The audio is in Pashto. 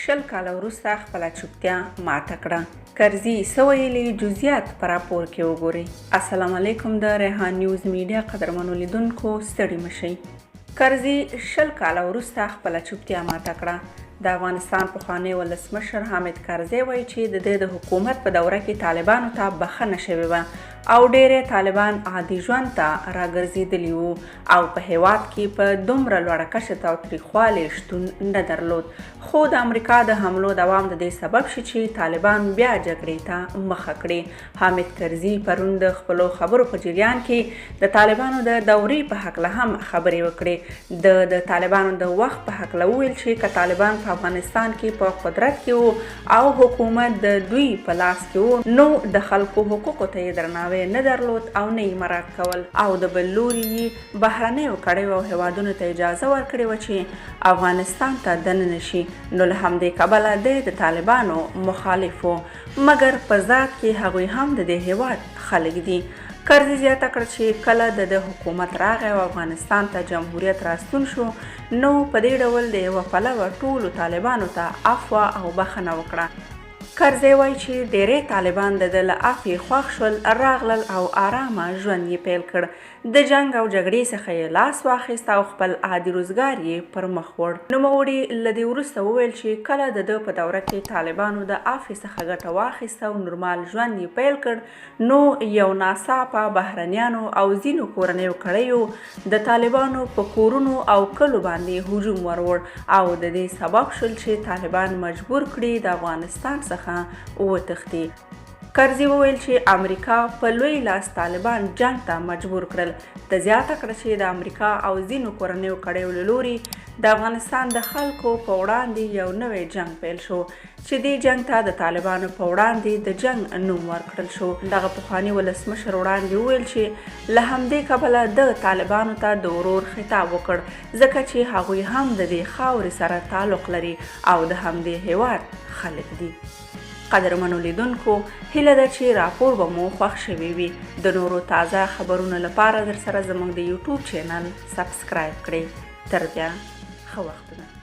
شل کاله وروسته خپله چوپتیا ماته کړه. کرزي څه ویلي جزیات په راپور کې وګورئ. السلام علیکم د ریحان نیوز میډیا قدرمنو لیدونکو ستړي مشئ. کرزي شل کاله وروسته خپله چوپتیا ماته کړه. د افغانستان پخوانی ولسمشر حامد کرزي وایي چې د د حکومت په دوره کې طالبانو ته بخښنه شوې وه او ډېری طالبان عادي ژوند ته راګرځېدلي وو او په هېواد کې په دومره لوړه کچه تاوتریخوالي شتون نه درلود. خو د امریکا د حملو دوام د دې سبب شي چې طالبان بیا جګړې ته مخه کړي. حامد کرزي پرون د خپلو خبرو په جریان کې د طالبانو د دورې په هکله هم خبرې وکړې. د طالبانو د وخت په هکله وویل چې که طالبان په افغانستان کې په قدرت کې وو او حکومت د دوی په لاس کې وو نو د خلکو حقوقو ته یې درناوی نه درلود او نه یې مراعات کول او د بل لوري یې بهرنیو کړیو او هیوادونو ته اجازه ورکړې وه چې افغانستان ته دننه شي. نو له همدې کبله د طالبانو مخالف و مګر په ذات کې هغوی هم د دې هیواد خلک دي. کرزي زیاته کړه چې کله د حکومت راغی او افغانستان ته جمهوریت راستون شو نو په دې ډول د یوه پلوه ټولو طالبانو ته عفوه او بخښنه وکړه. کرزي وایي چې ډېری طالبان د ده له عفوې خوښ شول، راغلل او آرامه ژوند یې پیل کړ. د جنګ او جګړې څخه یې لاس واخیست او خپل عادي روزګار یې پر مخ وړ. نوموړي له دې وروسته وویل چې کله د ده په دوره کې طالبانو د عفوې څخه ګټه واخیسته او نورمال ژوند یې پیل کړ نو یو ناڅاپه بهرنیانو او ځینو کورنیو کړیو د طالبانو په کورونو او کلو باندې هجوم وروړ او د دې سبب شول چې طالبان مجبور کړي د افغانستان څخه وتښتي. کرزي وویل چې امریکا په لوی لاس طالبان جنگ ته مجبور کړل. د زیاته کړه چې د امریکا او ځینو کورنیو کړیو له لوري د افغانستان د خلکو په وړاندې یو نوی جنگ پیل شو چې دې جنگ ته د طالبانو په وړاندې د جنگ نوم ورکړل شو. دغه پخواني ولسمشر وړاندې وویل چې له همدې کبله د طالبانو ته د ورور خطاب وکړ ځکه چې هغوی هم د دې خاورې سره تعلق لري او د همدې هیواد خلک دي. قدرمنو لیدونکو هیله ده چې راپور به مو خوښ شوی وي. د نورو تازه خبرونو لپاره در سره زموږ د یوټیوب چینل سبسکرایب کړئ. تر بیا ښه وختونه.